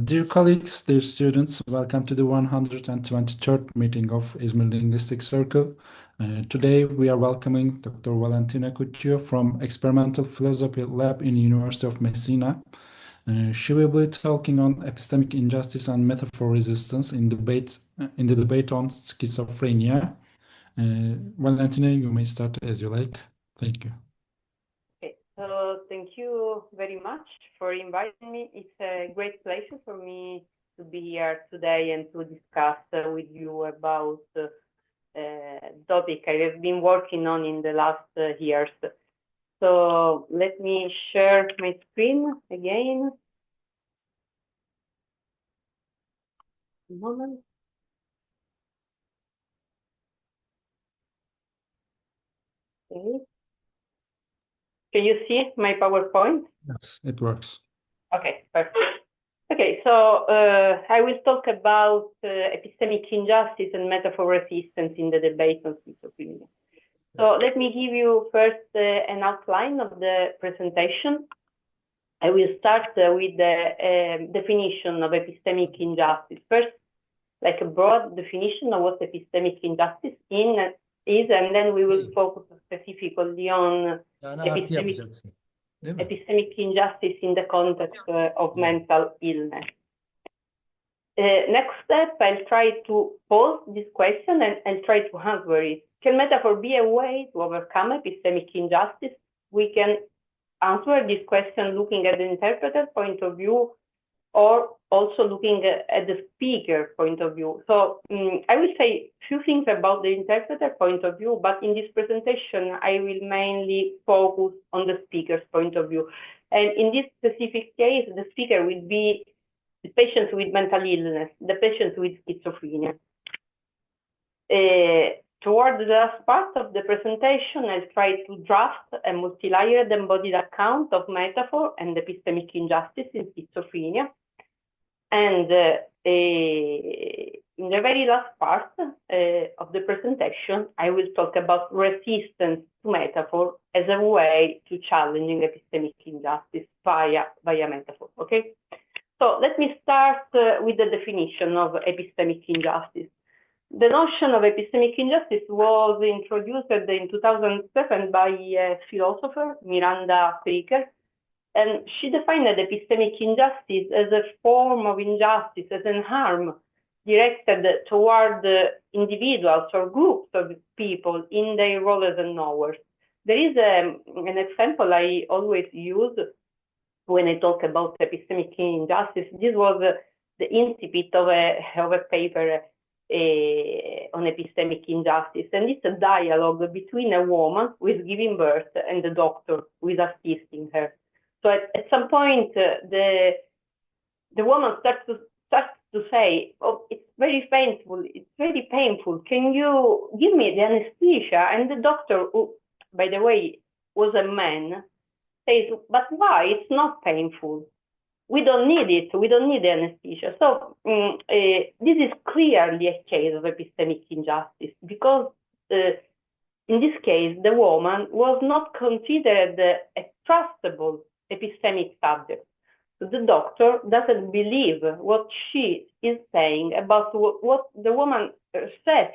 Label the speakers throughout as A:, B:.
A: Dear colleagues, dear students, welcome to the 123rd meeting of İzmir Linguistics Circle. Today we are welcoming Dr. Valentina Cuccio from Experimental Philosophy Lab in University of Messina. She will be talking on epistemic injustice and metaphor resistance in the debate on schizophrenia. Valentina, you may start as you like. Thank you.
B: Okay, so thank you very much for inviting me. It's a great pleasure for me to be here today and to discuss with you about the topic I have been working on in the last years. So let me share my screen again. A moment. Okay. Can you see my PowerPoint?
A: Yes, it works.
B: Okay, perfect. Okay, so I will talk about epistemic injustice and metaphor resistance in the debate on schizophrenia. So let me give you first an outline of the presentation. I will start with the definition of epistemic injustice. First, like a broad definition of what epistemic injustice is, and then we will focus specifically on epistemic injustice in the context of mental illness. Next step, I'll try to pose this question and try to answer it. Can metaphor be a way to overcome epistemic injustice? We can answer this question looking at the interpreter point of view, or also looking at the speaker point of view. So I will say a few things about the interpreter point of view, but in this presentation, I will mainly focus on the speaker's point of view. And in this specific case, the speaker will be the patient with mental illness, the patient with schizophrenia. Toward the last part of the presentation, I'll try to draft a multi-layered embodied account of metaphor and epistemic injustice in schizophrenia. And in the very last part of the presentation, I will talk about resistance to metaphor as a way to challenging epistemic injustice via metaphor, okay? So let me start with the definition of epistemic injustice. The notion of epistemic injustice was introduced in 2007 by a philosopher, Miranda Fricker, and she defined epistemic injustice as a form of injustice, as an harm directed toward individuals or groups of people in their role as knowers. There is an example I always use when I talk about epistemic injustice. This was the incipit of a paper on epistemic injustice, and it's a dialogue between a woman who is giving birth and the doctor who is assisting her. So at some point, the woman starts to say, "Oh, it's very painful. It's very painful. Can you give me the anesthesia?" And the doctor, who, by the way, was a man, says, "But why? It's not painful. We don't need it. We don't need the anesthesia." So this is clearly a case of epistemic injustice, because in this case, the woman was not considered a trustable epistemic subject. So the doctor doesn't believe what she is saying about what the woman herself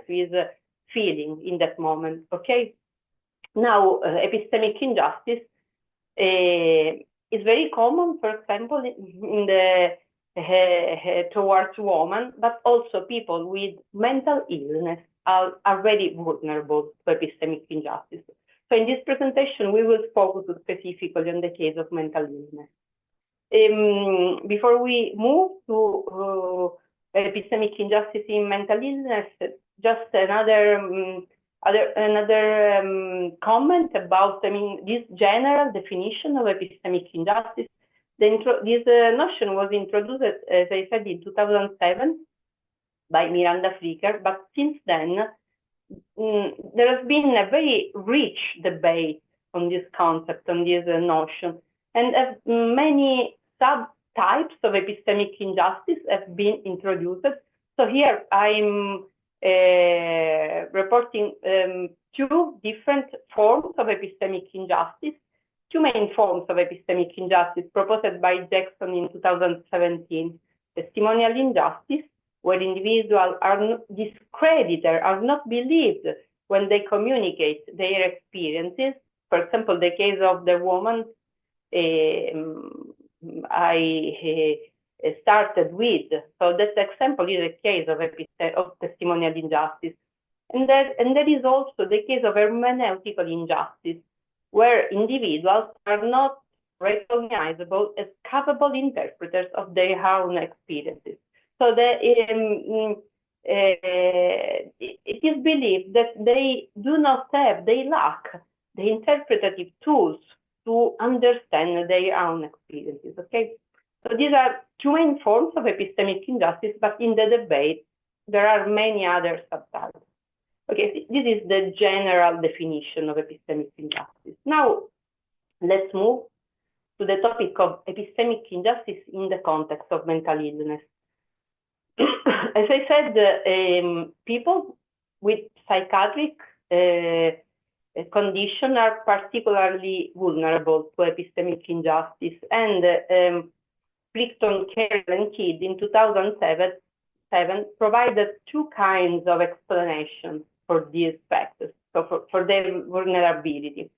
B: is feeling in that moment, okay? Now, epistemic injustice is very common, for example, in the towards women, but also people with mental illness are very vulnerable to epistemic injustice. So in this presentation, we will focus specifically on the case of mental illness. Before we move to epistemic injustice in mental illness, just another comment about, this general definition of epistemic injustice. This notion was introduced, as I said, in 2007 by Miranda Fricker, but since then, there has been a very rich debate on this concept, on this notion, and many subtypes of epistemic injustice have been introduced. So here I'm reporting two different forms of epistemic injustice. two main forms of epistemic injustice proposed by Jackson in 2017. Testimonial injustice, where individuals are discredited, are not believed when they communicate their experiences. For example, the case of the woman I started with. So that example is a case of testimonial injustice. And there is also the case of hermeneutical injustice, where individuals are not recognizable as capable interpreters of their own experiences. So it is believed that they lack the interpretative tools to understand their own experiences, okay? So these are two main forms of epistemic injustice, but in the debate, there are many other subtypes. Okay, this is the general definition of epistemic injustice. Now, let's move to the topic of epistemic injustice in the context of mental illness. As I said, people with psychiatric condition are particularly vulnerable to epistemic injustice, and Plickton, Carroll, and Kidd in 2007 provided two kinds of explanations for these factors, so for their vulnerability.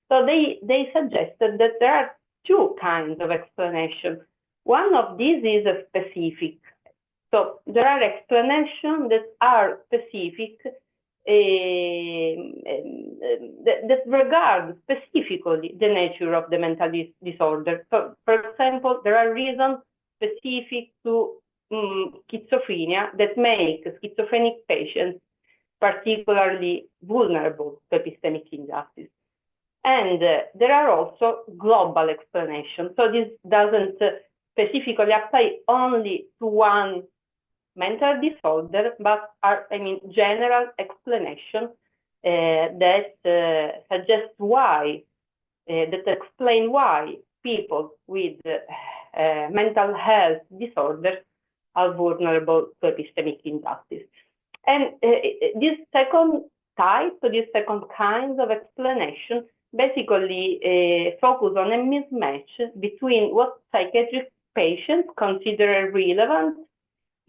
B: So they suggested that there are two kinds of explanations. One of these is a specific. So there are explanations that are specific, that regard specifically the nature of the mental disorder. So, for example, there are reasons specific to schizophrenia that make schizophrenic patients particularly vulnerable to epistemic injustice. And there are also global explanations. So this doesn't specifically apply only to one mental disorder, but are, general explanation that suggest why, that explain why people with mental health disorders are vulnerable to epistemic injustice. And this second type, this second kind of explanation basically focus on a mismatch between what psychiatric patients consider relevant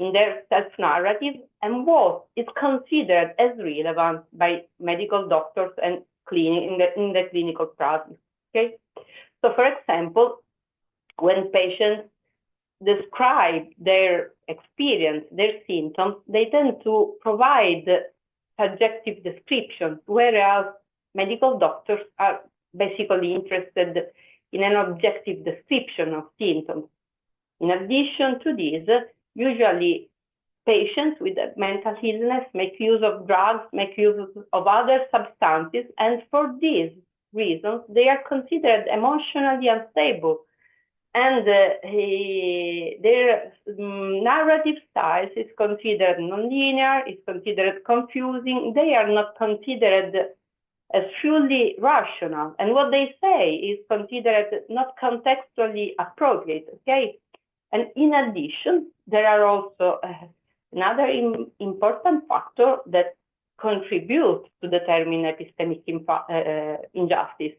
B: in their self-narrative and what is considered as relevant by medical doctors and in the clinical practice. Okay, so for example, when patients describe their experience, their symptoms, they tend to provide subjective descriptions, whereas medical doctors are basically interested in an objective description of symptoms. In addition to this, usually patients with mental illness make use of drugs, make use of other substances, and for these reasons, they are considered emotionally unstable. And their narrative style is considered nonlinear, is considered confusing. They are not considered as fully rational. And what they say is considered not contextually appropriate, okay? And in addition, there are also another important factor that contributes to determine epistemic injustice.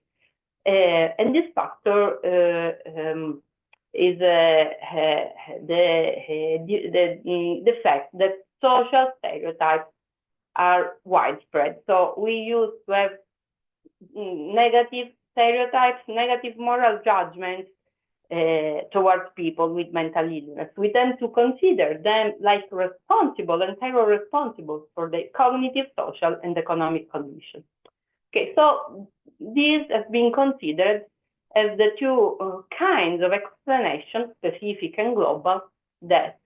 B: And this factor is the fact that social stereotypes are widespread. So we used to have negative stereotypes, negative moral judgments towards people with mental illness. We tend to consider them like responsible, entirely responsible for their cognitive, social, and economic conditions. Okay, so these have been considered as the two kinds of explanation, specific and global, that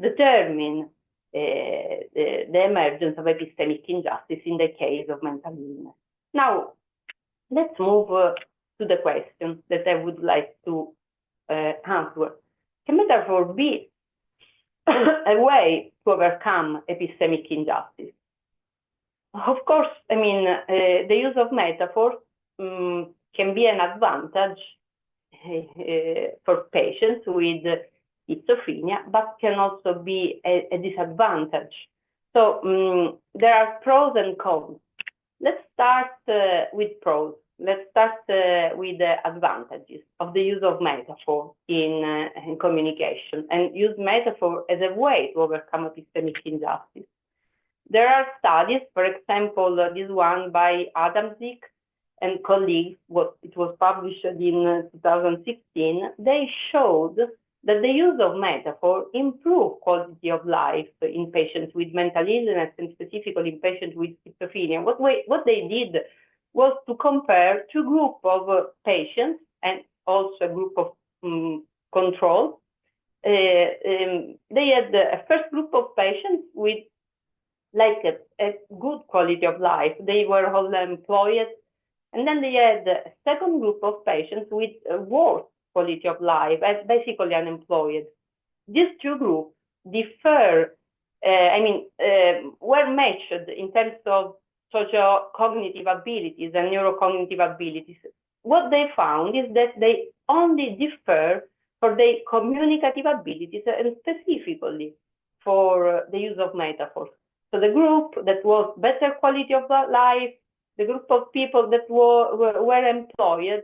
B: determine the emergence of epistemic injustice in the case of mental illness. Now, let's move to the question that I would like to answer. Can metaphor be a way to overcome epistemic injustice? Of course, the use of metaphors can be an advantage for patients with schizophrenia, but can also be a disadvantage. So there are pros and cons. let's start with pros. Let's start with the advantages of the use of metaphor in communication, and use metaphor as a way to overcome epistemic injustice. There are studies, for example, this one by Adamczyk and colleagues, it was published in 2016. They showed that the use of metaphor improved quality of life in patients with mental illness, and specifically in patients with schizophrenia. What they did was to compare two groups of patients and also a group of control. They had a first group of patients with like a good quality of life. They were all employed. And then they had a second group of patients with a worse quality of life, as basically unemployed. These two groups differ, were matched in terms of socio-cognitive abilities and neurocognitive abilities. What they found is that they only differ for their communicative abilities, and specifically for the use of metaphors. So the group that was better quality of life, the group of people that were employed,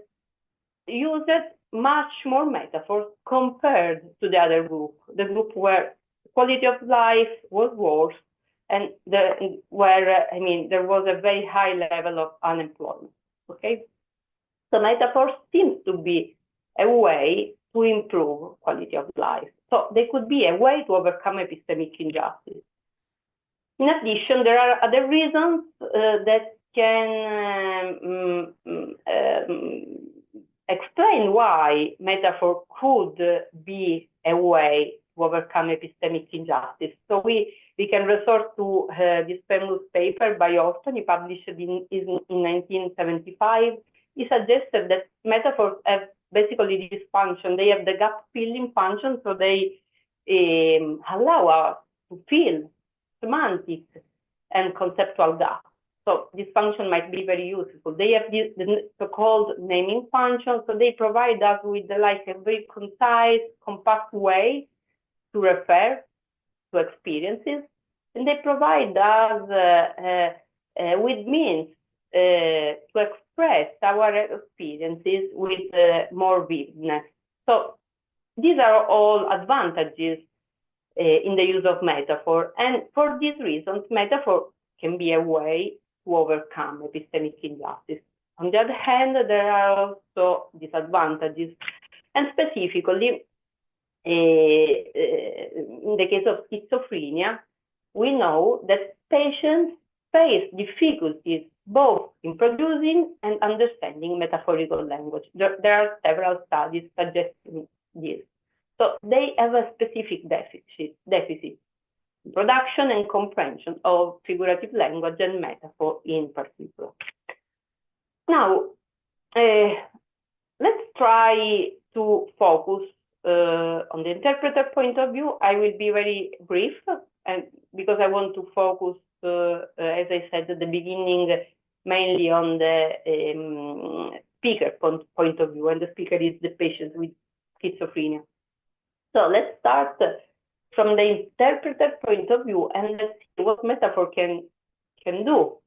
B: used much more metaphors compared to the other group, the group where quality of life was worse, and where there was a very high level of unemployment. Okay, so metaphors seems to be a way to improve quality of life. So they could be a way to overcome epistemic injustice. In addition, there are other reasons that can explain why metaphor could be a way to overcome epistemic injustice. So we can resort to this famous paper by Orton. He published it in 1975. He suggested that metaphors have basically this function. They have the gap filling function, so they allow us to fill semantic and conceptual gaps. So this function might be very useful. They have the so-called naming function, so they provide us with like a very concise, compact way to refer to experiences, and they provide us with means to express our experiences with more vividness. So these are all advantages in the use of metaphor, and for these reasons, metaphor can be a way to overcome epistemic injustice. On the other hand, there are also disadvantages, and specifically, in the case of schizophrenia, we know that patients face difficulties both in producing and understanding metaphorical language. There are several studies suggesting this. So they have a specific deficit in production and comprehension of figurative language and metaphor in particular. Now, let's try to focus on the interpreter point of view. I will be very brief, and because I want to focus, as I said at the beginning, mainly on the speaker point of view, and the speaker is the patient with schizophrenia. So let's start from the interpreter point of view, and let's see what metaphor can do.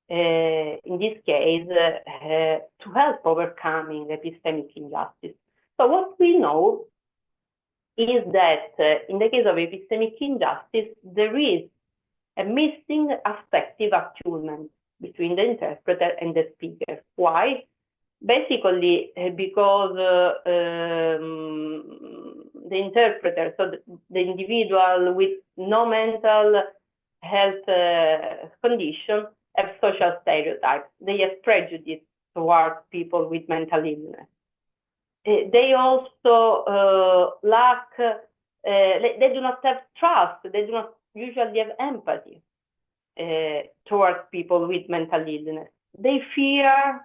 B: In this case, to help overcoming epistemic injustice. So what we know is that in the case of epistemic injustice, there is a missing affective attunement between the interpreter and the speaker. Why? Basically, because the interpreter, so the individual with no mental health condition, have social stereotypes. They have prejudice towards people with mental illness. They also lack, they do not have trust, they do not usually have empathy towards people with mental illness. They fear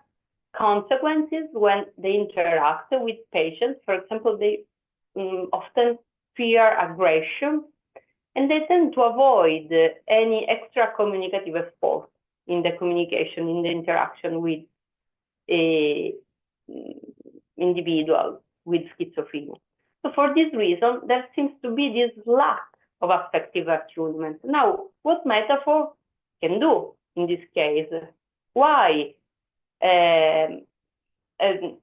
B: consequences when they interact with patients. For example, they often fear aggression, and they tend to avoid any extra communicative effort in the communication, in the interaction with individuals with schizophrenia. So for this reason, there seems to be this lack of affective attunement. Now, what metaphor can do in this case? why and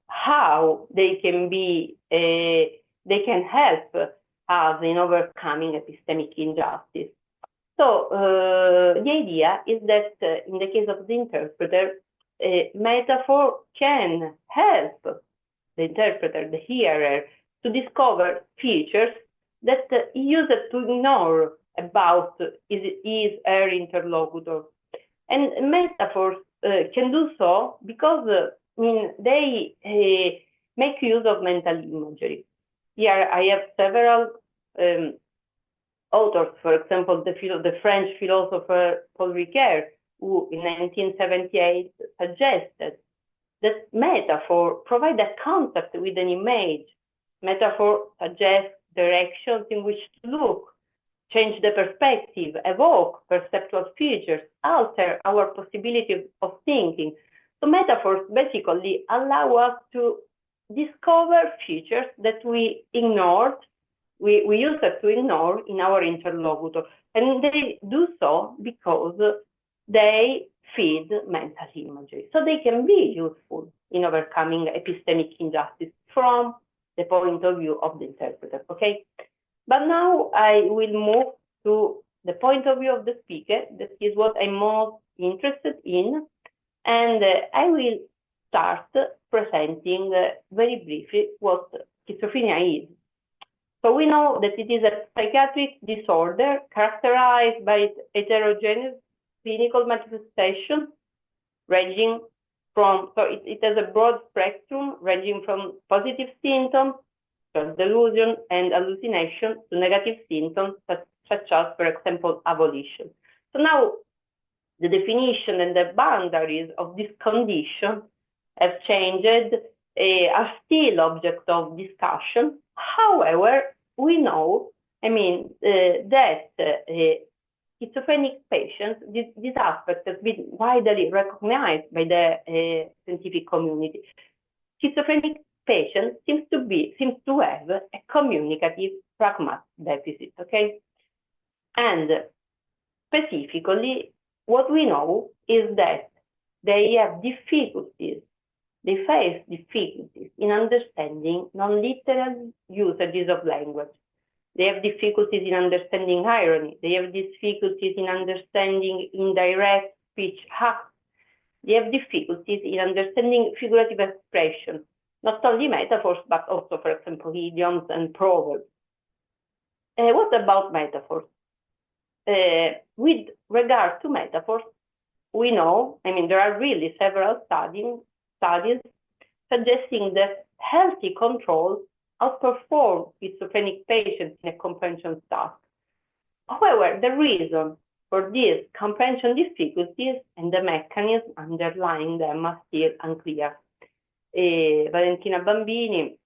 B: how they can be, they can help us in overcoming epistemic injustice. So the idea is that in the case of the interpreter, metaphor can help the interpreter, the hearer, to discover features that he used to ignore about his her interlocutor. And metaphors can do so because they make use of mental imagery. Here I have several authors, for example, the French philosopher Paul Ricoeur, who in 1978 suggested that metaphor provide a contact with an image. Metaphor suggests directions in which to look, change the perspective, evoke perceptual features, alter our possibility of thinking. So metaphors basically allow us to discover features that we ignored, we used to ignore in our interlocutor. And they do so because they feed mental imagery. So they can be useful in overcoming epistemic injustice from the point of view of the interpreter, okay? But now I will move to the point of view of the speaker. That is what I'm most interested in. And I will start presenting very briefly what schizophrenia is. So we know that it is a psychiatric disorder characterized by heterogeneous clinical manifestation ranging from, so it has a broad spectrum ranging from positive symptoms, such as delusion and hallucination, to negative symptoms, such as, for example, abolition. So now the definition and the boundaries of this condition have changed, are still object of discussion. However, we know, that schizophrenic patients, this aspect has been widely recognized by the scientific community. Schizophrenic patients seems to have a communicative pragmatic deficit, okay? And specifically, what we know is that they have difficulties, they face difficulties in understanding non-literal usages of language. They have difficulties in understanding irony. They have difficulties in understanding indirect speech acts. They have difficulties in understanding figurative expression, not only metaphors, but also, for example, idioms and proverbs. What about metaphors? With regard to metaphors, we know, there are really several studies suggesting that healthy control outperform schizophrenic patients in a comprehension task. However, the reason for these comprehension difficulties and the mechanism underlying them are still unclear. Valentina Bambini,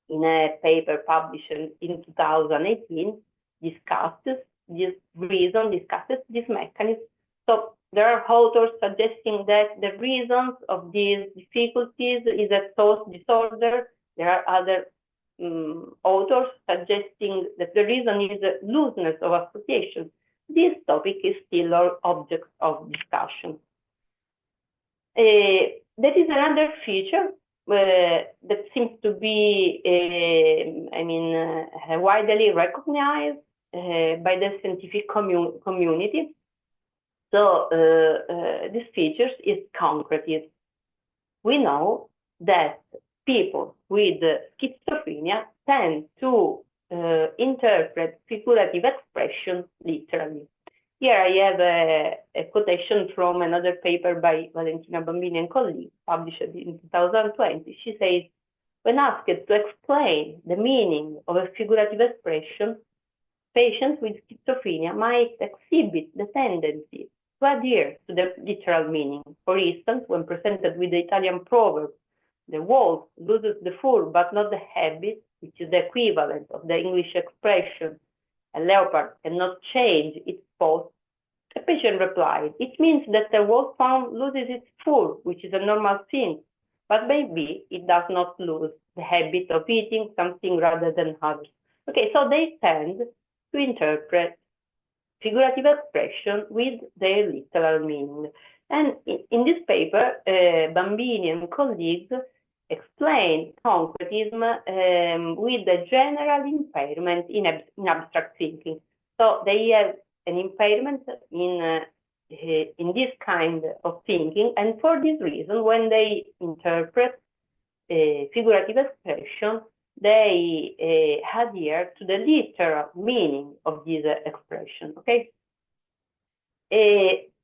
B: in a paper published in 2018, discusses this mechanism. So there are authors suggesting that the reasons of these difficulties is a thought disorder. There are other authors suggesting that the reason is a looseness of association. This topic is still our object of discussion. That is another feature that seems to be, widely recognized by the scientific community. So this feature is concretive. We know that people with schizophrenia tend to interpret figurative expression literally. Here I have a quotation from another paper by Valentina Bambini and colleagues, published in 2020. She says, when asked to explain the meaning of a figurative expression, patients with schizophrenia might exhibit the tendency to adhere to the literal meaning. For instance, when presented with the Italian proverb, the wolf loses the fur but not the habit, which is the equivalent of the English expression, a leopard cannot change its pose, the patient replied, it means that the wolfhound loses its fur, which is a normal thing, but maybe it does not lose the habit of eating something rather than others. Okay, so they tend to interpret figurative expression with their literal meaning. And in this paper, Bambini and colleagues explain concretism with a general impairment in abstract thinking. So they have an impairment in this kind of thinking, and for this reason, when they interpret figurative expression, they adhere to the literal meaning of this expression. Okay.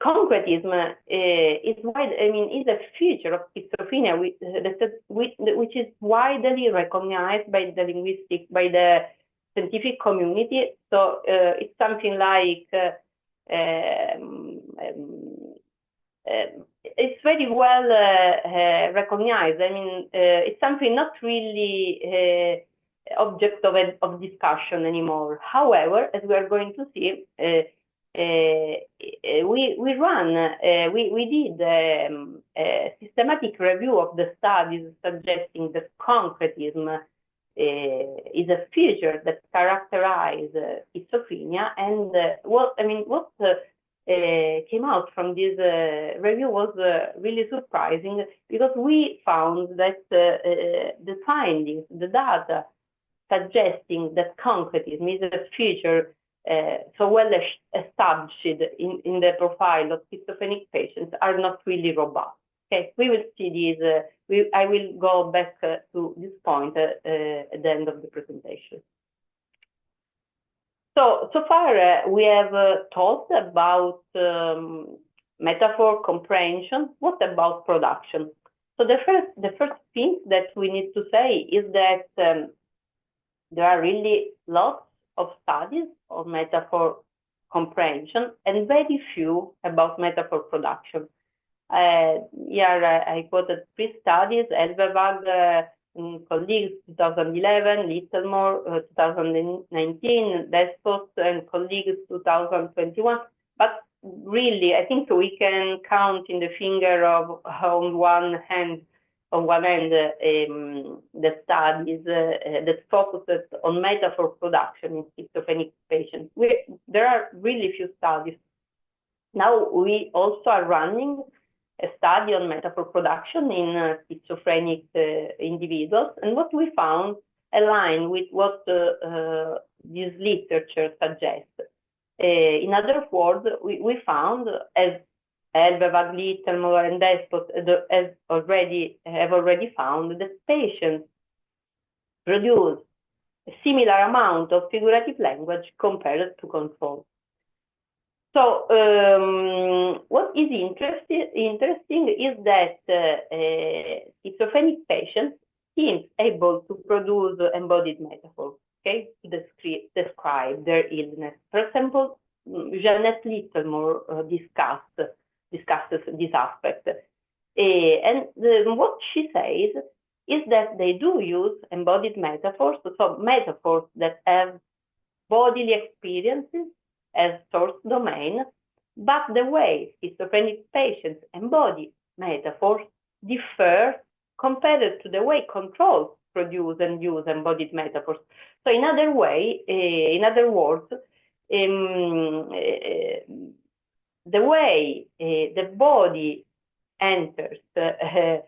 B: Concretism is a feature of schizophrenia, which is widely recognized by the scientific community. So it's something like it's very well recognized. I mean, it's something not really object of discussion anymore. However, as we are going to see, we did a systematic review of the studies suggesting that concretism is a feature that characterizes schizophrenia, and what came out from this review was really surprising, because we found that the findings, the data suggesting that concretism is a feature so well established in the profile of schizophrenic patients are not really robust. Okay, we will see these. I will go back to this point at the end of the presentation. So far we have talked about metaphor comprehension. What about production? So the first thing that we need to say is that there are really lots of studies on metaphor comprehension and very few about metaphor production. Here I quoted 3 studies: Elberwag colleagues 2011, Littlemore 2019, Despot and colleagues 2021. But really, I think we can count in the finger on one hand the studies that focused on metaphor production in schizophrenic patients. There are really few studies. Now we also are running a study on metaphor production in schizophrenic individuals, and what we found aligned with what this literature suggests. In other words, we found, as Elberwag, Littlemore, and Despot have already found, that patients produce a similar amount of figurative language compared to control. So what is interesting is that schizophrenic patients seem able to produce embodied metaphors, okay, to describe their illness. For example, Jeanette Littlemore discusses this aspect. And what she says is that they do use embodied metaphors, so metaphors that have bodily experiences as source domain, but the way schizophrenic patients embody metaphors differ compared to the way controls produce and use embodied metaphors. So in other words, the way the body enters the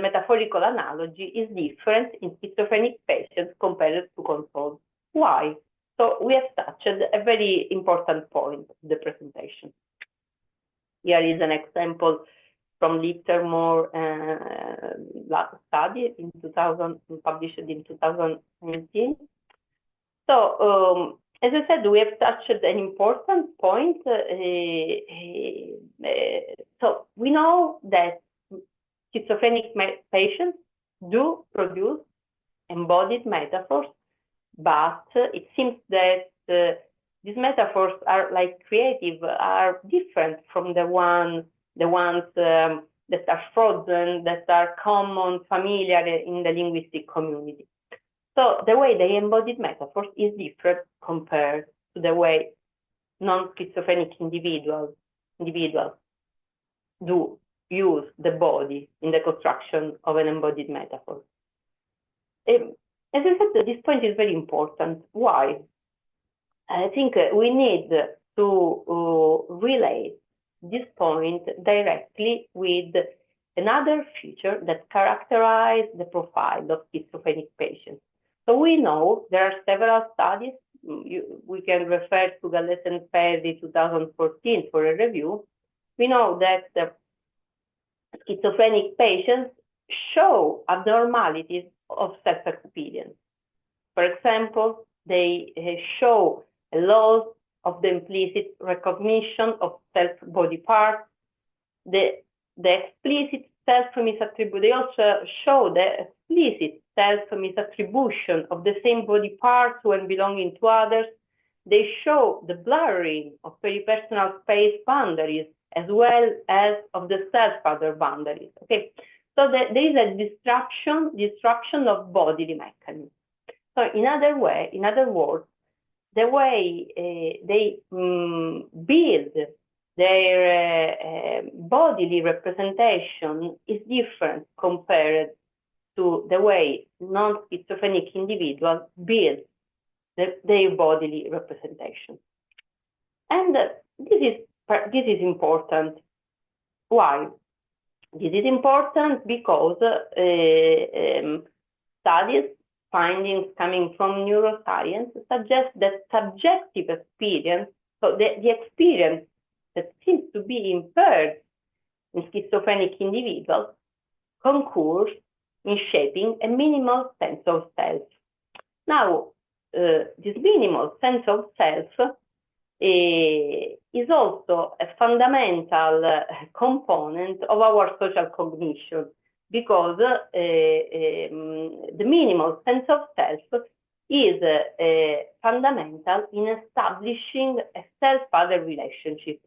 B: metaphorical analogy is different in schizophrenic patients compared to controls. Why? So we have touched a very important point of the presentation. Here is an example from Littlemore study in published in 2019. So as I said, we have touched an important point. So we know that schizophrenic patients do produce embodied metaphors, but it seems that these metaphors are are different from the ones that are frozen, that are common, familiar in the linguistic community. So the way they embodied metaphors is different compared to the way non-schizophrenic individuals do use the body in the construction of an embodied metaphor. As I said, this point is very important. Why? I think we need to relate this point directly with another feature that characterizes the profile of schizophrenic patients. So we know there are several studies. We can refer to Galles and Perry 2014 for a review. We know that schizophrenic patients show abnormalities of self-experience. For example, they show a loss of the implicit recognition of self-body parts, the explicit self-misattribution. They also show the explicit self-misattribution of the same body parts when belonging to others. They show the blurring of peripersonal space boundaries as well as of the self-other boundaries. Okay, so there is a disruption of bodily mechanisms. So in other words, the way they build their bodily representation is different compared to the way non-schizophrenic individuals build their bodily representation. And this is important. Why? This is important because findings coming from neuroscience suggest that subjective experience, so the experience that seems to be impaired in schizophrenic individuals, concurs in shaping a minimal sense of self. Now, this minimal sense of self is also a fundamental component of our social cognition, because the minimal sense of self is fundamental in establishing a self-other relationship.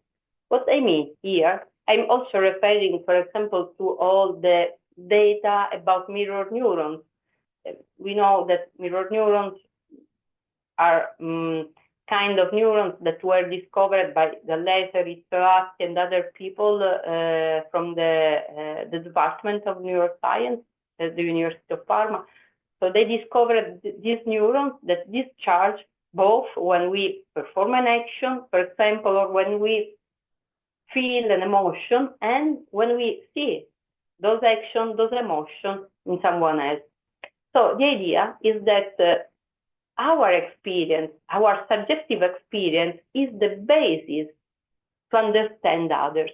B: What I mean here, I'm also referring, for example, to all the data about mirror neurons. We know that mirror neurons are kind of neurons that were discovered by Galles, Rizzolatti, and other people from the Department of Neuroscience at the University of Parma. So they discovered these neurons that discharge both when we perform an action, for example, or when we feel an emotion, and when we see those actions, those emotions in someone else. So the idea is that our experience, our subjective experience, is the basis to understand others.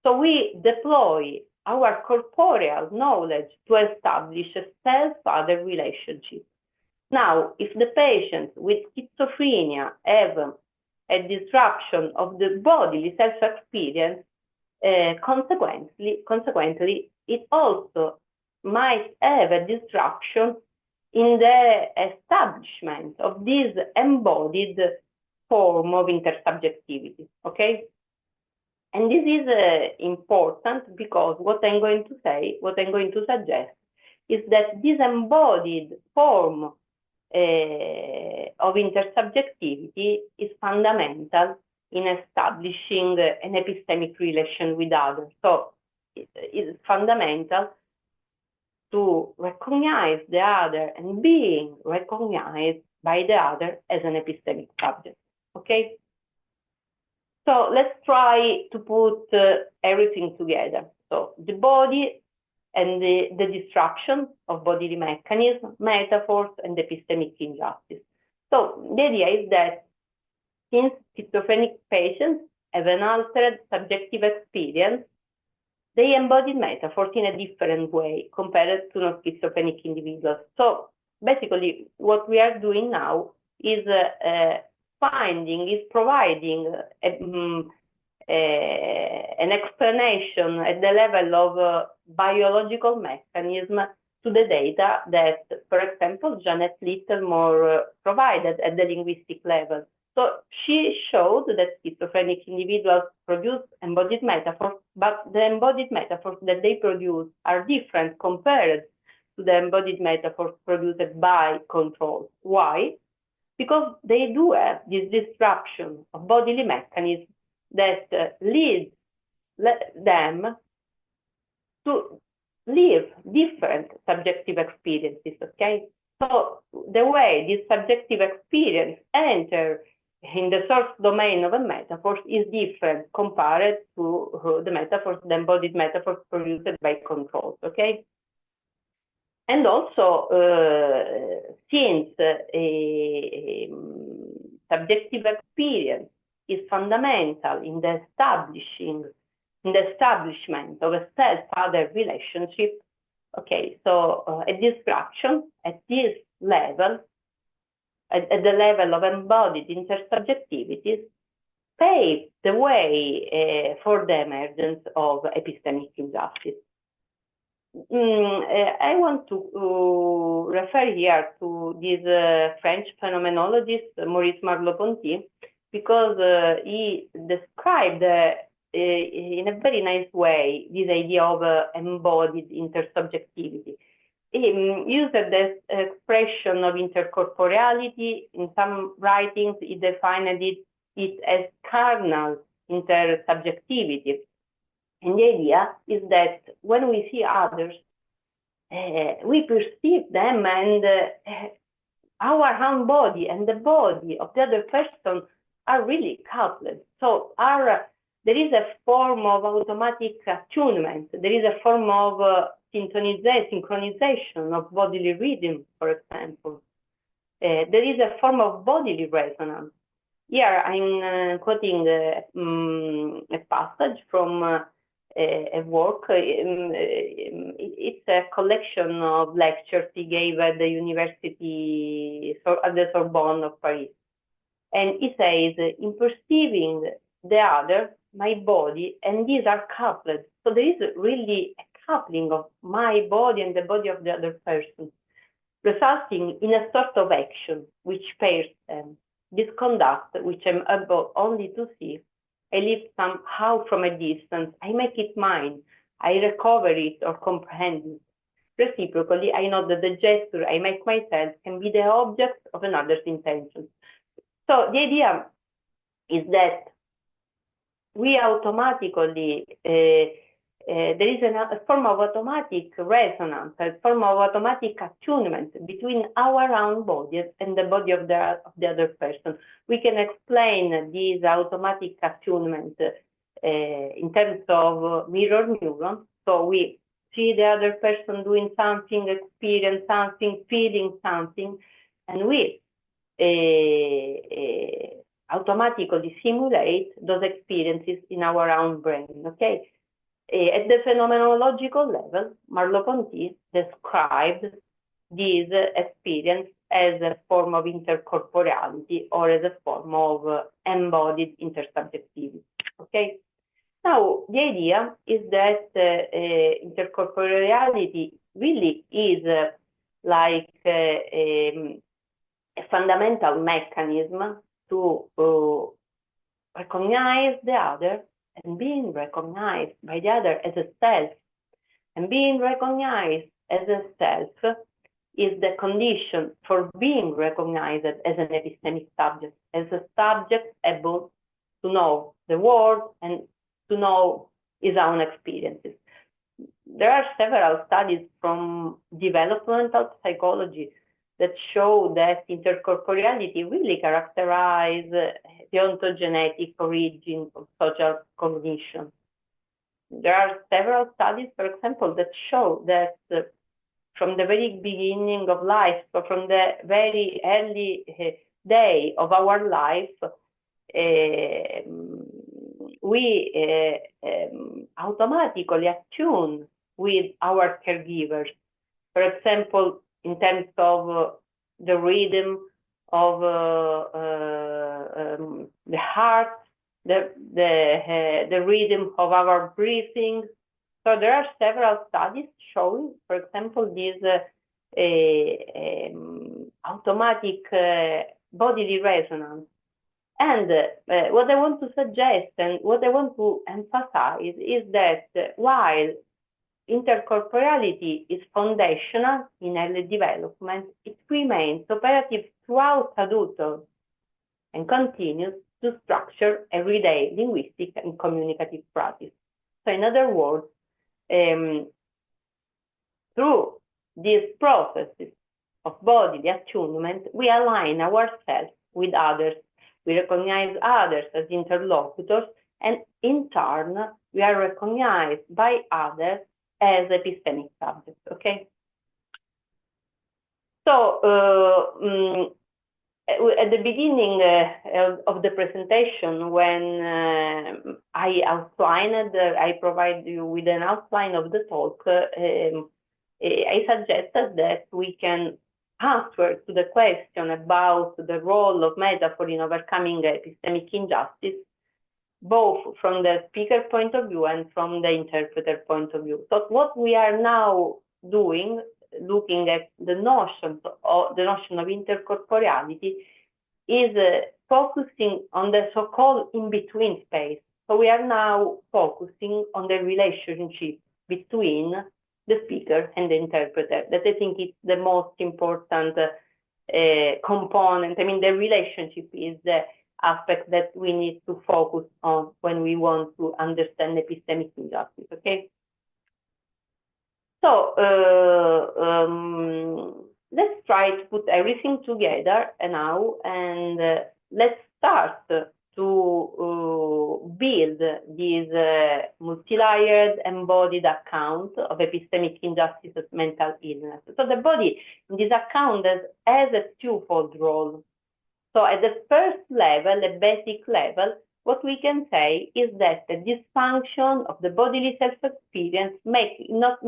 B: So we deploy our corporeal knowledge to establish a self-other relationship. Now, if the patients with schizophrenia have a disruption of the bodily self-experience, consequently, it also might have a disruption in the establishment of this embodied form of intersubjectivity, okay? And this is important because what I'm going to suggest is that this embodied form of intersubjectivity is fundamental in establishing an epistemic relation with others. So it is fundamental to recognize the other and being recognized by the other as an epistemic subject, okay? So let's try to put everything together. So the body and the disruption of bodily mechanisms, metaphors, and epistemic injustice. So the idea is that since schizophrenic patients have an altered subjective experience, they embody metaphors in a different way compared to non-schizophrenic individuals. So basically, what we are doing now is providing an explanation at the level of biological mechanism to the data that, for example, Janet Littlemore provided at the linguistic level. So she showed that schizophrenic individuals produce embodied metaphors, but the embodied metaphors that they produce are different compared to the embodied metaphors produced by controls. Why? Because they do have this disruption of bodily mechanisms that leads them to live different subjective experiences, okay? So the way this subjective experience enter in the source domain of a metaphor is different compared to the metaphors, the embodied metaphors produced by controls, okay? And also, since subjective experience is fundamental in the establishment of a self-other relationship, okay, so a disruption at this level, at the level of embodied intersubjectivities, paved the way for the emergence of epistemic injustice. I want to refer here to this French phenomenologist, Maurice Merleau-Ponty, because he described in a very nice way this idea of embodied intersubjectivity. He used the expression of intercorporeality. In some writings, he defined it as carnal intersubjectivity. And the idea is that when we see others, we perceive them, and our own body and the body of the other person are really coupled. So there is a form of automatic attunement. There is a form of synchronization of bodily rhythm, for example. There is a form of bodily resonance. Here I'm quoting a passage from a work. It's a collection of lectures he gave at the University, at the Sorbonne of Paris. And he says, in perceiving the other, my body and these are coupled. So there is really a coupling of my body and the body of the other person, resulting in a sort of action which pairs them. This conduct, which I'm able only to see, I live somehow from a distance. I make it mine. I recover it or comprehend it. Reciprocally, I know that the gesture I make myself can be the object of another's intention. So the idea is that we automatically, there is a form of automatic resonance, a form of automatic attunement between our own bodies and the body of the other person. We can explain this automatic attunement in terms of mirror neurons. So we see the other person doing something, experience something, feeling something, and we automatically simulate those experiences in our own brain, okay? At the phenomenological level, Merleau-Ponty described this experience as a form of intercorporeality or as a form of embodied intersubjectivity, okay? Now, the idea is that intercorporeality really is like a fundamental mechanism to recognize the other and being recognized by the other as a self. And being recognized as a self is the condition for being recognized as an epistemic subject, as a subject able to know the world and to know his own experiences. There are several studies from developmental psychology that show that intercorporeality really characterizes the ontogenetic origin of social cognition. There are several studies, for example, that show that from the very beginning of life, so from the very early day of our life, we automatically attune with our caregivers. For example, in terms of the rhythm of the heart, the rhythm of our breathing. So there are several studies showing, for example, this automatic bodily resonance. And what I want to suggest and what I want to emphasize is that while intercorporeality is foundational in early development, it remains operative throughout adulthood and continues to structure everyday linguistic and communicative practice. So in other words, through these processes of bodily attunement, we align ourselves with others we recognize others as interlocutors, and in turn, we are recognized by others as epistemic subjects, okay? So, at the beginning of the presentation, when I outlined, I provide you with an outline of the talk, I suggested that we can answer to the question about the role of metaphor in overcoming epistemic injustice, both from the speaker point of view and from the interpreter point of view. So what we are now doing, looking at the notion of intercorporeality, is focusing on the so-called in-between space. So we are now focusing on the relationship between the speaker and the interpreter. That I think is the most important component. I mean, the relationship is the aspect that we need to focus on when we want to understand epistemic injustice, okay? So let's try to put everything together now, and let's start to build this multi-layered embodied account of epistemic injustice as mental illness. So the body in this account has a twofold role. So at the first level, the basic level, what we can say is that the dysfunction of the bodily self-experience makes it not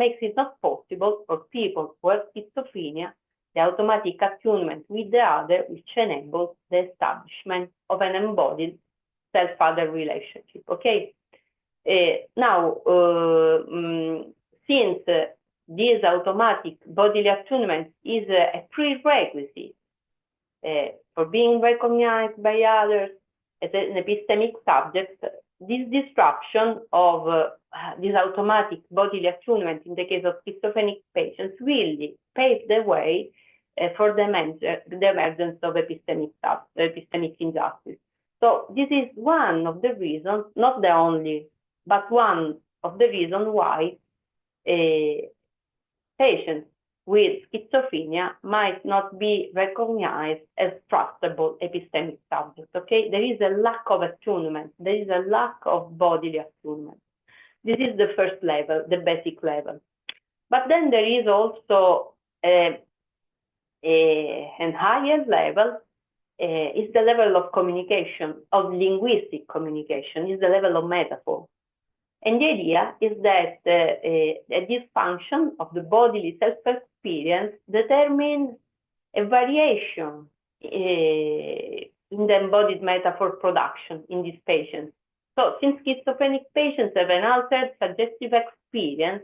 B: possible for people who have schizophrenia the automatic attunement with the other, which enables the establishment of an embodied self-other relationship, okay? Now, since this automatic bodily attunement is a prerequisite for being recognized by others as an epistemic subject, this disruption of this automatic bodily attunement in the case of schizophrenic patients really paves the way for the emergence of epistemic injustice. So this is one of the reasons, not the only, but one of the reasons why patients with schizophrenia might not be recognized as trustable epistemic subjects, okay? There is a lack of attunement. There is a lack of bodily attunement. This is the first level, the basic level. But then there is also an higher level, is the level of communication, of linguistic communication, is the level of metaphor. And the idea is that a dysfunction of the bodily self-experience determines a variation in the embodied metaphor production in these patients. So since schizophrenic patients have an altered subjective experience,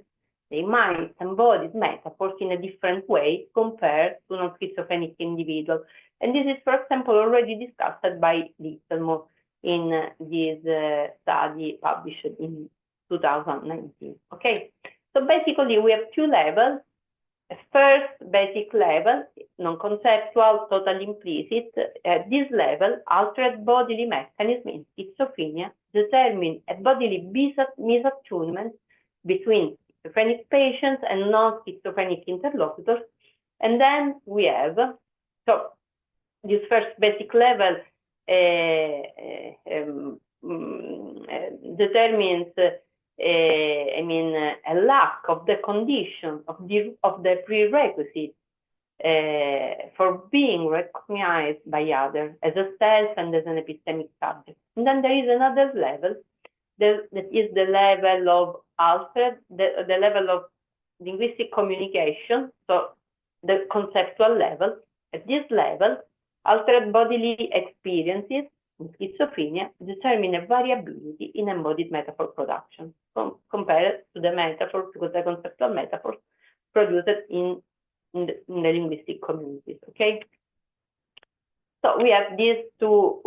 B: they might embody metaphors in a different way compared to non-schizophrenic individuals. And this is, for example, already discussed by Dilbilim in this study published in 2019. Okay, so basically we have two levels. A first basic level, non-conceptual, totally implicit. At this level, altered bodily mechanism in schizophrenia determine a bodily misattunement between schizophrenic patients and non-schizophrenic interlocutors. And then we have, so this first basic level determines a lack of the condition of the prerequisite for being recognized by others as a self and as an epistemic subject. And then there is another level that is the level of altered, the level of linguistic communication, so the conceptual level. At this level, altered bodily experiences in schizophrenia determine a variability in embodied metaphor production compared to the metaphor, because the conceptual metaphors produced in the linguistic communities, okay? So we have these two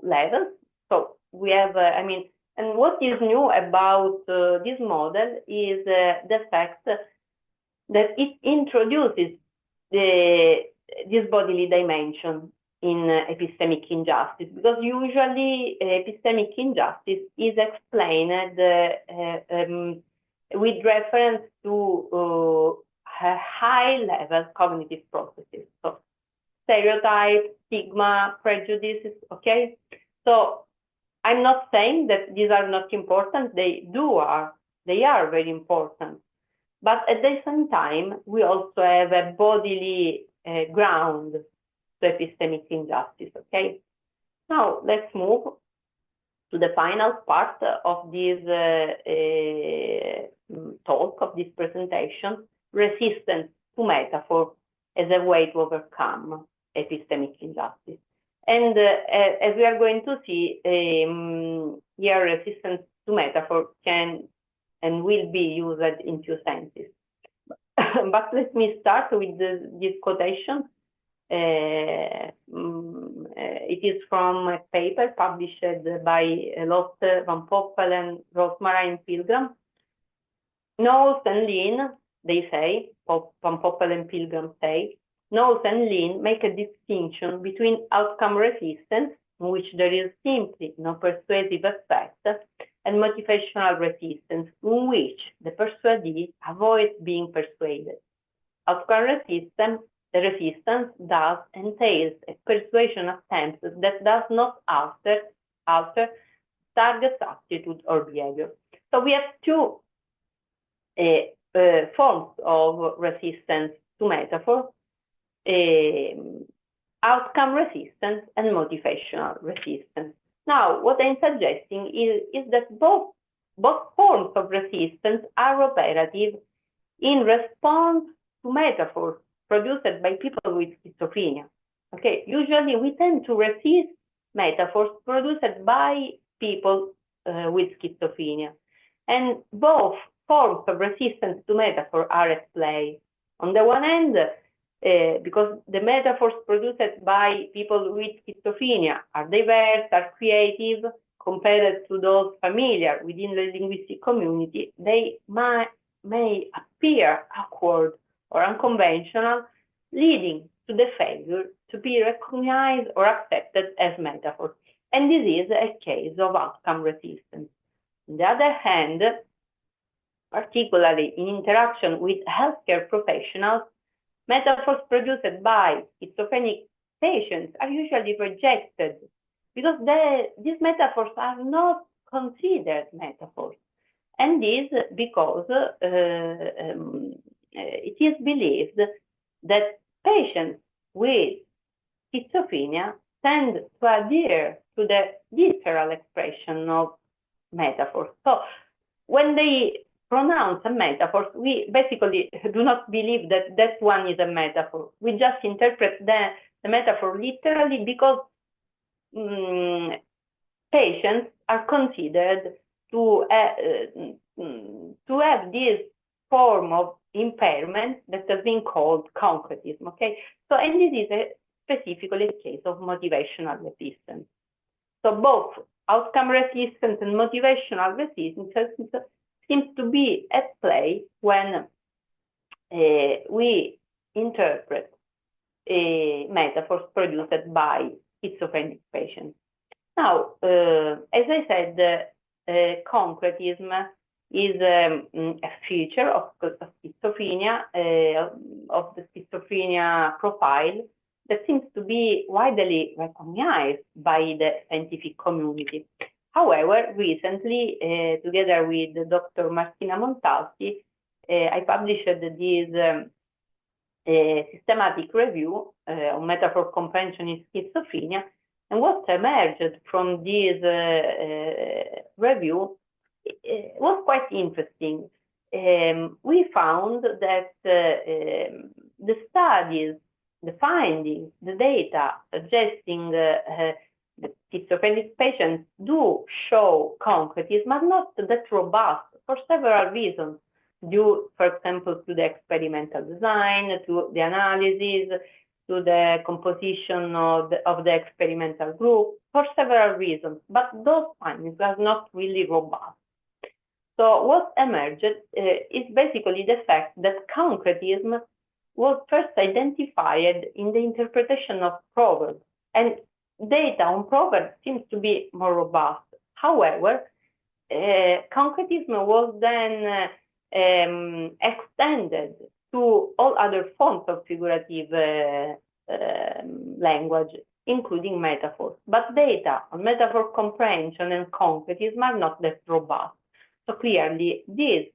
B: levels. So we have, and what is new about this model is the fact that it introduces this bodily dimension in epistemic injustice, because usually epistemic injustice is explained with reference to high-level cognitive processes, so stereotypes, stigma, prejudices, okay? So I'm not saying that these are not important, they are very important. But at the same time, we also have a bodily ground to epistemic injustice, okay? Now, let's move to the final part of this talk, of this presentation, resistance to metaphor as a way to overcome epistemic injustice. And as we are going to see, here resistance to metaphor can and will be used in two senses. But let me start with this quotation. It is from a paper published by Lotte Van Poppel and Rosemary Pilgrim. Knowles and Lean, they say, Van Poppel and Pilgrim say, Knowles and Lean make a distinction between outcome resistance, in which there is simply no persuasive effect, and motivational resistance, in which the persuadee avoids being persuaded. Outcome resistance, the resistance thus entails a persuasion attempt that does not alter target's attitude or behavior. So we have two forms of resistance to metaphor, outcome resistance and motivational resistance. Now, what I'm suggesting is that both forms of resistance are operative in response to metaphors produced by people with schizophrenia. Okay, usually we tend to resist metaphors produced by people with schizophrenia. And both forms of resistance to metaphor are at play. On the one hand, because the metaphors produced by people with schizophrenia are diverse, are creative, compared to those familiar within the linguistic community, they may appear awkward or unconventional, leading to the failure to be recognized or accepted as metaphors. And this is a case of outcome resistance. On the other hand, particularly in interaction with healthcare professionals, metaphors produced by schizophrenic patients are usually rejected because these metaphors are not considered metaphors. And this because it is believed that patients with schizophrenia tend to adhere to the literal expression of metaphors. So when they pronounce a metaphor, we basically do not believe that that one is a metaphor. We just interpret the metaphor literally because patients are considered to have this form of impairment that has been called concretism. Okay, so and this is specifically a case of motivational resistance. So both outcome resistance and motivational resistance seems to be at play when we interpret metaphors produced by schizophrenic patients. Now, as I said, concretism is a feature of schizophrenia, of the schizophrenia profile that seems to be widely recognized by the scientific community. However, recently, together with Dr. Martina Montalti, I published this systematic review on metaphor comprehension in schizophrenia, and what emerged from this review was quite interesting. We found that the studies, the findings, the data suggesting the schizophrenic patients do show concretism are not that robust for several reasons, due, for example, to the experimental design, to the analysis, to the composition of the experimental group, for several reasons. But those findings are not really robust. So what emerged is basically the fact that concretism was first identified in the interpretation of proverbs, and data on proverbs seems to be more robust. However, concretism was then extended to all other forms of figurative language, including metaphors. But data on metaphor comprehension and concretism are not that robust. So clearly, this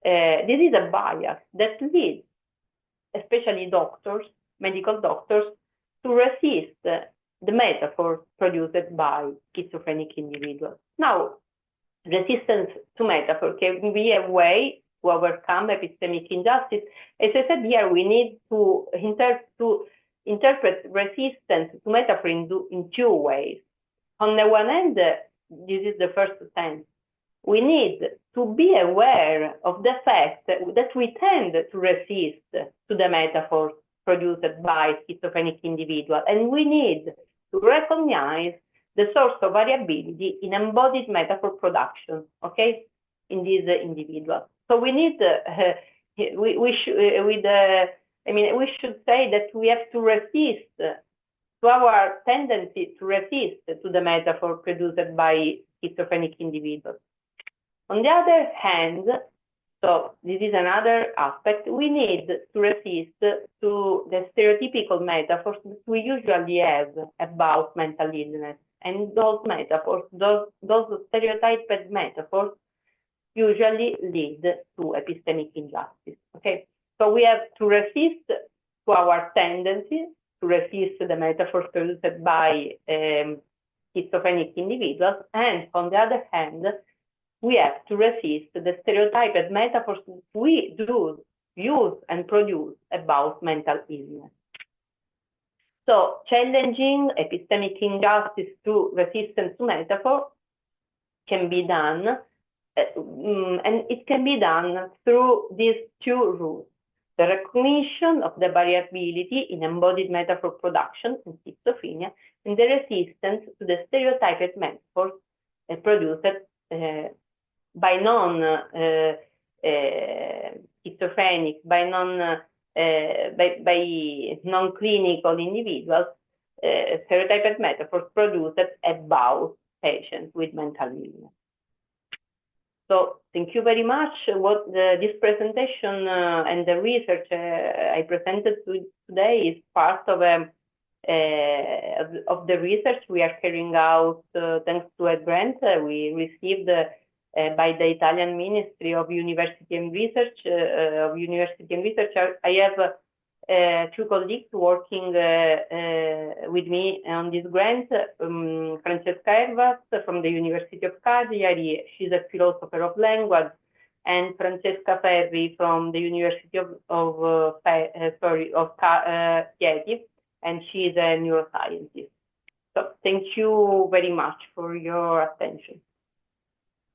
B: is a bias that leads, especially doctors, medical doctors, to resist the metaphor produced by schizophrenic individuals. Now, resistance to metaphor can be a way to overcome epistemic injustice. As I said here, we need to interpret resistance to metaphor in two ways. On the one hand, this is the first sense. We need to be aware of the fact that we tend to resist to the metaphors produced by schizophrenic individuals, and we need to recognize the source of variability in embodied metaphor production, okay, in these individuals. So we need, we should say that we have to resist to our tendency to resist to the metaphor produced by schizophrenic individuals. On the other hand, so this is another aspect, we need to resist to the stereotypical metaphors that we usually have about mental illness. And those metaphors, those stereotyped metaphors usually lead to epistemic injustice, okay? So we have to resist to our tendency to resist the metaphors produced by schizophrenic individuals, and on the other hand, we have to resist the stereotyped metaphors we do use and produce about mental illness. So challenging epistemic injustice through resistance to metaphor can be done, and it can be done through these two routes: the recognition of the variability in embodied metaphor production in schizophrenia, and the resistance to the stereotyped metaphors produced by non-schizophrenic, by non-clinical individuals, stereotyped metaphors produced about patients with mental illness. So thank you very much. This presentation and the research I presented today is part of the research we are carrying out thanks to a grant we received by the Italian Ministry of University and Research. I have two colleagues working with me on this grant, Francesca Ervas from the University of Cagliari, she's a philosopher of language, and Francesca Ferri from the University of Chieti, and she's a neuroscientist. So thank you very much for your attention.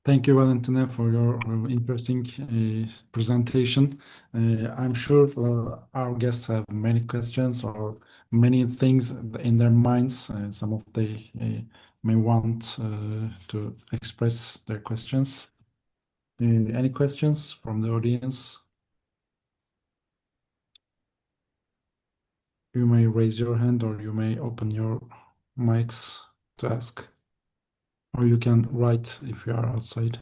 A: Thank you, Valentina, for your interesting presentation. I'm sure our guests have many questions or many things in their minds. Some of they may want to express their questions. Any questions from the audience? You may raise your hand or you may open your mics to ask. Or you can write if you are outside.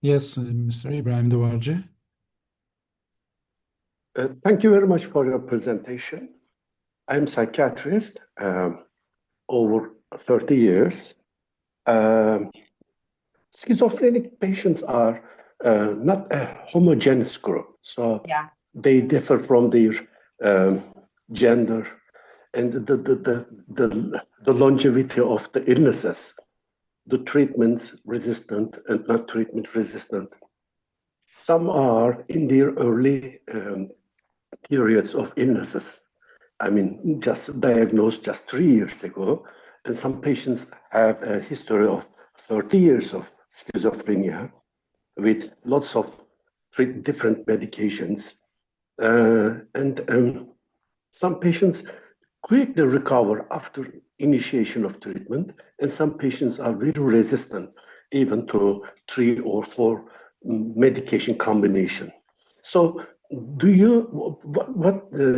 A: Yes, Mr. İbrahim Duvarcı.
C: Thank you very much for your presentation. I'm a psychiatrist over 30 years. Schizophrenic patients are not a homogeneous group, so yeah, they differ from their gender and the longevity of the illnesses, the treatment resistant and not treatment resistant. Some are in their early periods of illnesses. I mean, just diagnosed just 3 years ago, and some patients have a history of 30 years of schizophrenia with lots of different medications. Some patients quickly recover after initiation of treatment, and some patients are very resistant even to 3 or 4 medication combination. So do you,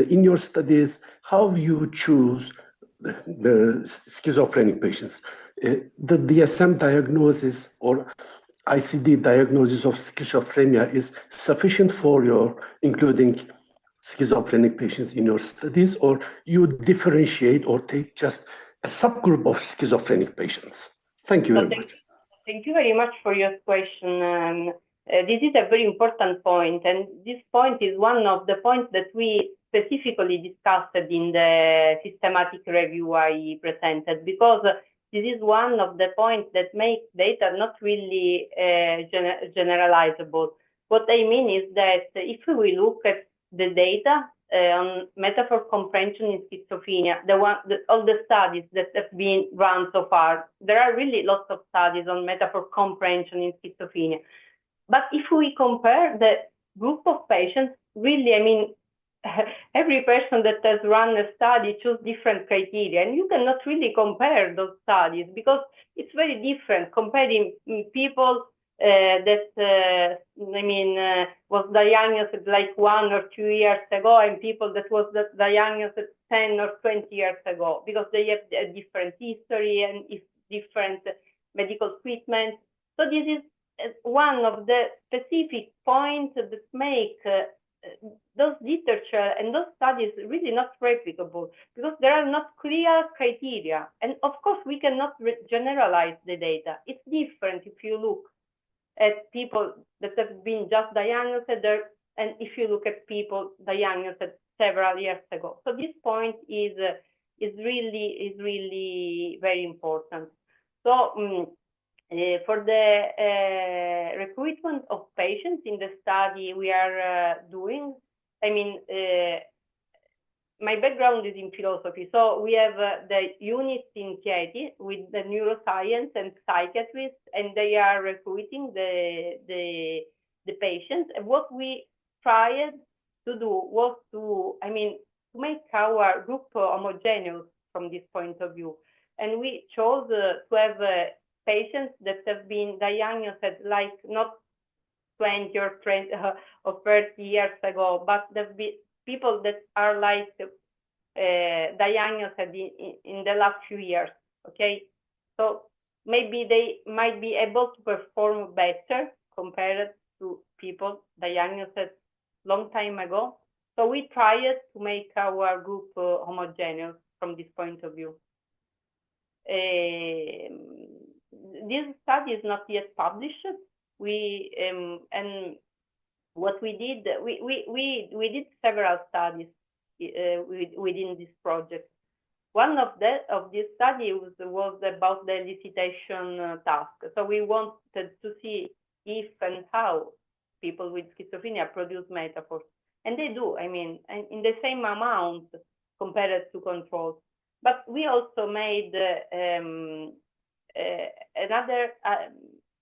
C: in your studies, how you choose the schizophrenic patients? the DSM diagnosis or ICD diagnosis of schizophrenia is sufficient for your including schizophrenic patients in your studies, or you differentiate or take just a subgroup of schizophrenic patients? Thank you very much.
B: Thank you very much for your question. This is a very important point, and this point is one of the points that we specifically discussed in the systematic review I presented, because this is one of the points that makes data not really generalizable. What I mean is that if we look at the data on metaphor comprehension in schizophrenia, all the studies that have been run so far, there are really lots of studies on metaphor comprehension in schizophrenia. But if we compare the group of patients, really, I mean, every person that has run a study chooses different criteria, and you cannot really compare those studies because it's very different comparing people that was diagnosed like 1 or 2 years ago and people that was diagnosed 10 or 20 years ago, because they have a different history and different medical treatment. So this is one of the specific points that make those literature and those studies really not replicable, because there are not clear criteria. And of course, we cannot generalize the data. It's different if you look at people that have been just diagnosed and if you look at people diagnosed several years ago. So this point is really very important. So for the recruitment of patients in the study we are doing, my background is in philosophy, so we have the units in Chieti with the neuroscience and psychiatrists, and they are recruiting the patients. And what we tried to do was to make our group homogeneous from this point of view, and we chose to have patients that have been diagnosed like not 20 or 30 years ago, but the people that are like diagnosed in the last few years, okay? So maybe they might be able to perform better compared to people diagnosed long time ago. So we tried to make our group homogeneous from this point of view. This study is not yet published. And what we did, we did several studies within this project. One of this study was about the elicitation task. So we wanted to see if and how people with schizophrenia produce metaphors, and they do. in the same amount compared to controls. But we also made another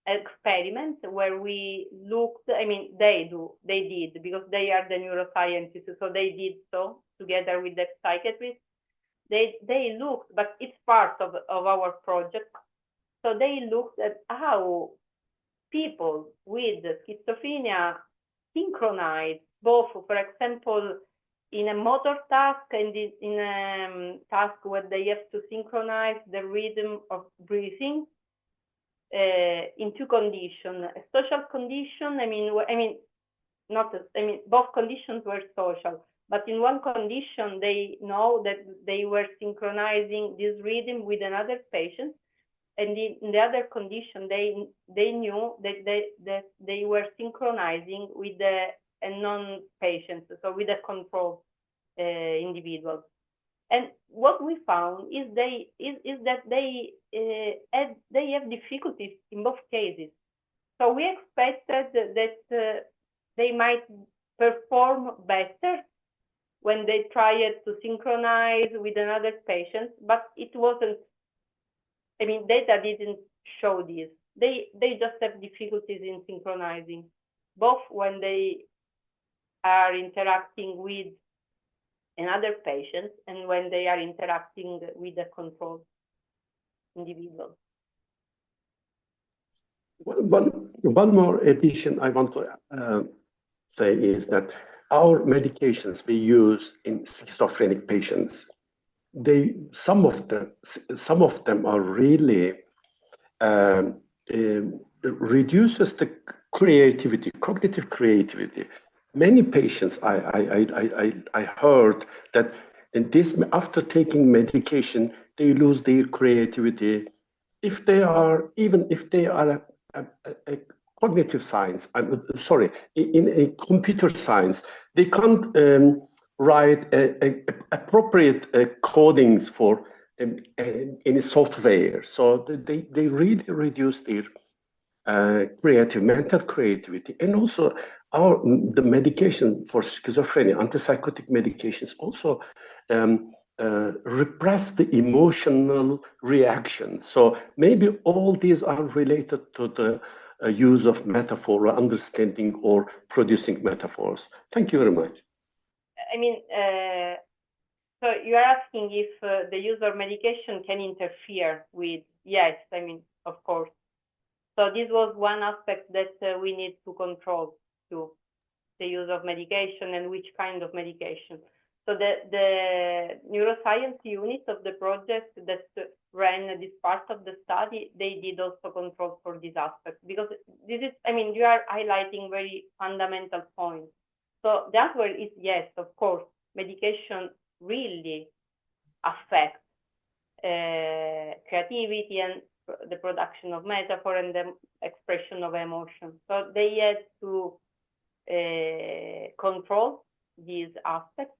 B: experiment where we looked, they did, because they are the neuroscientists, so they did so together with the psychiatrists. They looked, but it's part of our project. So they looked at how people with schizophrenia synchronize both, for example, in a motor task and in a task where they have to synchronize the rhythm of breathing in two conditions. A social condition, both conditions were social, but in one condition they know that they were synchronizing this rhythm with another patient, and in the other condition they knew that they were synchronizing with a non-patient, so with a control individual. And what we found is that they have difficulties in both cases. So we expected that they might perform better when they tried to synchronize with another patient, but it wasn't. Data didn't show this. They just have difficulties in synchronizing, both when they are interacting with another patient and when they are interacting with a control individual.
C: One more addition I want to say is that our medications we use in schizophrenic patients, some of them are really reduces the creativity, cognitive creativity. Many patients, I heard that in this, after taking medication, they lose their creativity. If they are, even if they are a cognitive science, I'm sorry, in a computer science, they can't write appropriate codings for any software. So they really reduce their mental creativity. And also the medication for schizophrenia, antipsychotic medications also repress the emotional reaction. So maybe all these are related to the use of metaphor, or understanding or producing metaphors. Thank you very much.
B: I mean, so you are asking if the use of medication can interfere with, yes, I mean, of course. So this was one aspect that we need to control too, the use of medication and which kind of medication. So the neuroscience unit of the project that ran this part of the study, they did also control for this aspect, because this is, I mean, you are highlighting very fundamental points. So the answer is yes, of course, medication really affects creativity and the production of metaphor and the expression of emotion. So they had to control these aspects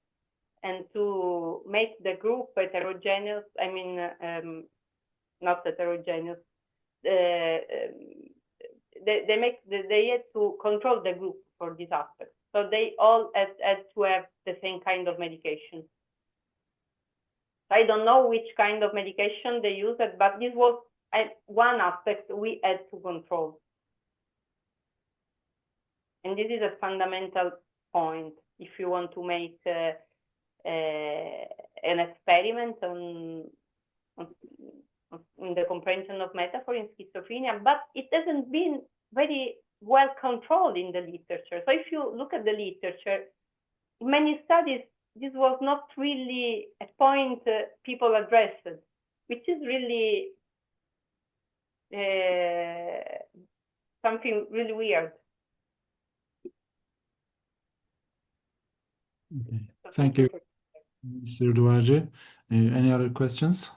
B: and to make the group heterogeneous, I mean, not heterogeneous, they had to control the group for this aspect. So they all had to have the same kind of medication. I don't know which kind of medication they used, but this was one aspect we had to control. And this is a fundamental point if you want to make an experiment on the comprehension of metaphor in schizophrenia, but it hasn't been very well controlled in the literature. So if you look at the literature, in many studies, this was not really a point people addressed, which is really something really weird.
A: Okay. Thank you, Mr. Duarje. Any other questions?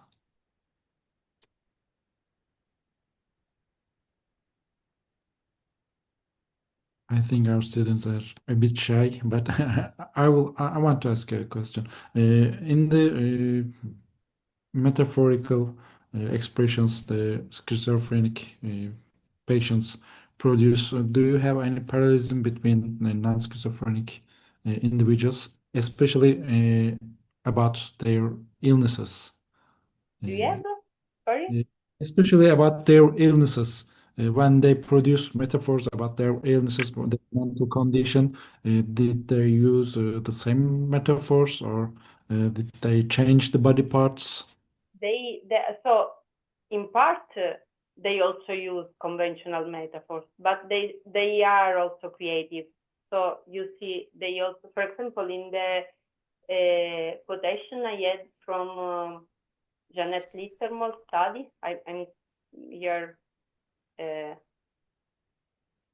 A: I think our students are a bit shy, but I want to ask a question. In the metaphorical expressions the schizophrenic patients produce, do you have any parallelism between non-schizophrenic individuals, especially about their illnesses?
B: Do you have? Sorry?
A: Especially about their illnesses. When they produce metaphors about their illnesses, their mental condition, did they use the same metaphors, or did they change the body parts?
B: So in part they also use conventional metaphors, but they are also creative. So you see, they also, for example, in the quotation I had from Jeanette Littermore's study, I'm here.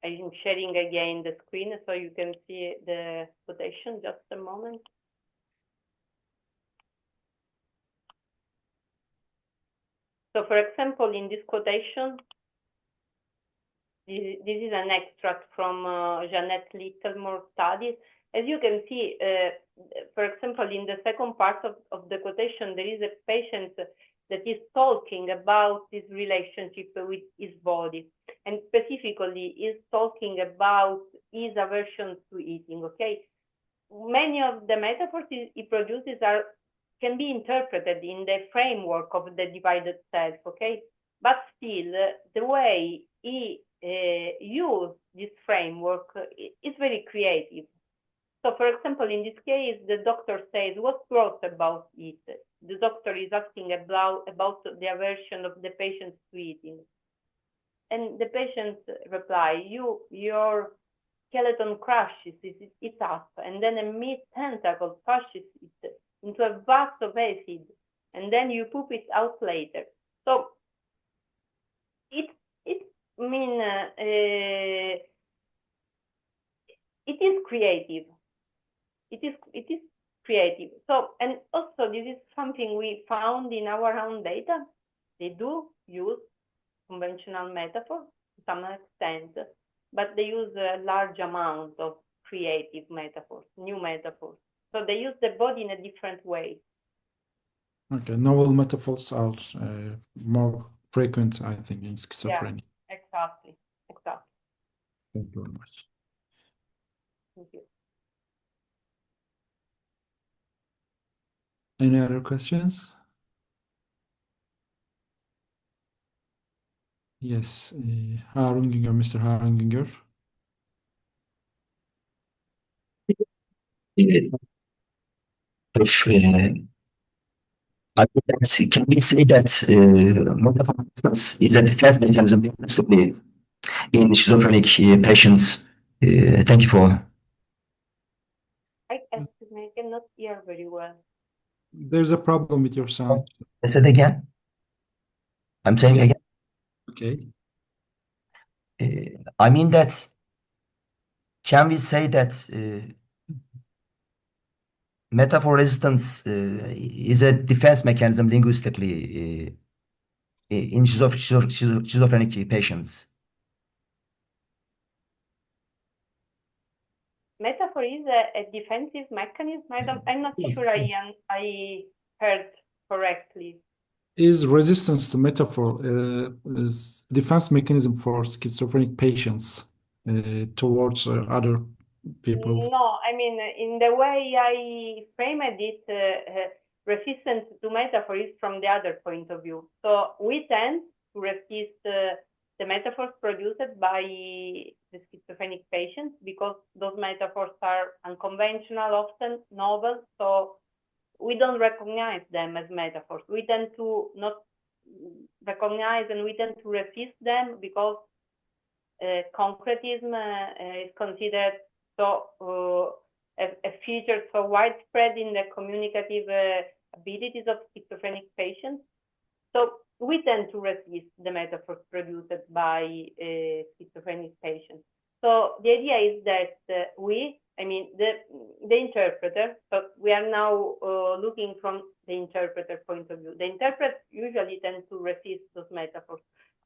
B: I'm sharing again the screen so you can see the quotation. Just a moment. So, for example, in this quotation, this is an extract from Jeanette Littlemore's studies. As you can see, for example, in the second part of the quotation, there is a patient that is talking about his relationship with his body, and specifically is talking about his aversion to eating, okay? Many of the metaphors he produces can be interpreted in the framework of the divided self, okay? But still, the way he used this framework is very creative. So, for example, in this case, the doctor says, "What's gross about it?" The doctor is asking about the aversion of the patient to eating. And the patient replies, your skeleton crushes it up, and then a meat tentacle pushes it into a vat of acid, and then you poop it out later. So it mean, it is creative. It is creative. So, and also this is something we found in our own data. They do use conventional metaphor to some extent, but they use a large amount of creative metaphors, new metaphors. So they use the body in a different way.
A: Okay, novel metaphors are more frequent, I think, in schizophrenia.
B: Yeah, exactly.
A: Thank you very much.
B: Thank you.
A: Any other questions? Yes, Harun Güngör, Mr. Harun Güngör.
D: Prof, can we say that metaphor is a defense mechanism in schizophrenic patients? Thank you for.
B: I cannot hear very well.
A: There's a problem with your sound.
D: I said again. I'm saying again.
A: Okay.
D: I mean that. Can we say that metaphor resistance is a defense mechanism linguistically in schizophrenic patients?
B: Metaphor is a defensive mechanism. I'm not sure I heard correctly.
A: Is resistance to metaphor is defense mechanism for schizophrenic patients towards other people?
B: No, I mean, in the way I framed it, resistance to metaphor is from the other point of view. So we tend to resist the metaphors produced by the schizophrenic patients because those metaphors are unconventional, often novel. So we don't recognize them as metaphors. We tend to not recognize and we tend to resist them because concretism is considered so a feature so widespread in the communicative abilities of schizophrenic patients. So we tend to resist the metaphors produced by schizophrenic patients. So the idea is that the interpreter, so we are now looking from the interpreter point of view. The interpreter usually tends to resist those metaphors.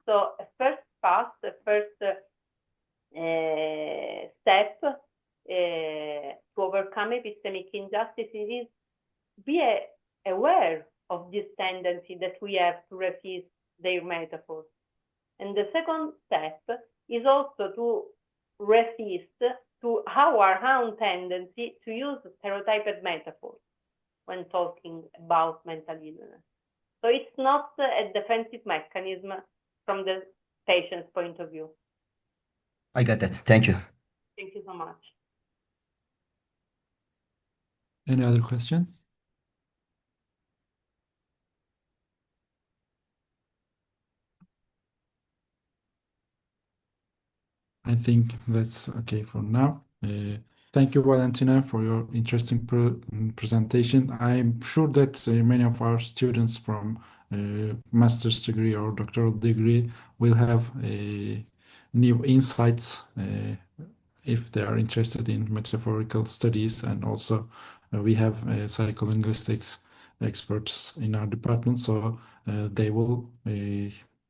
B: So a first pass, the first step to overcome epistemic injustice is be aware of this tendency that we have to resist their metaphors. And the second step is also to resist to our own tendency to use stereotyped metaphors when talking about mental illness. So it's not a defensive mechanism from the patient's point of view.
D: I got that. Thank you.
B: Thank you so much.
A: Any other question? I think that's okay for now. Thank you, Valentina, for your interesting presentation. I'm sure that many of our students from master's degree or doctoral degree will have new insights if they are interested in metaphorical studies. And also we have psycholinguistics experts in our department, so they will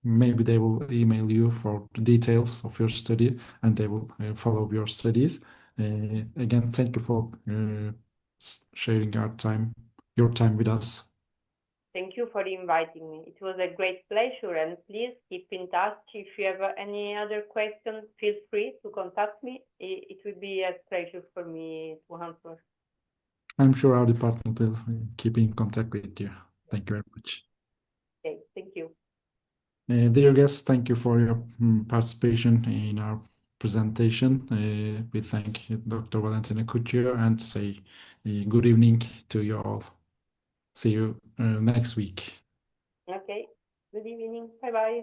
A: maybe they will email you for the details of your study and they will follow your studies. Again, thank you for sharing your time with us.
B: Thank you for inviting me. It was a great pleasure, and please keep in touch. If you have any other questions, feel free to contact me. It will be a pleasure for me to answer.
A: I'm sure our department will keep in contact with you. Thank you very much.
B: Okay, thank you.
A: Dear guests, thank you for your participation in our presentation. We thank Dr. Valentina Cuccio and say good evening to you all. See you next week.
B: Okay, good evening. Bye-bye.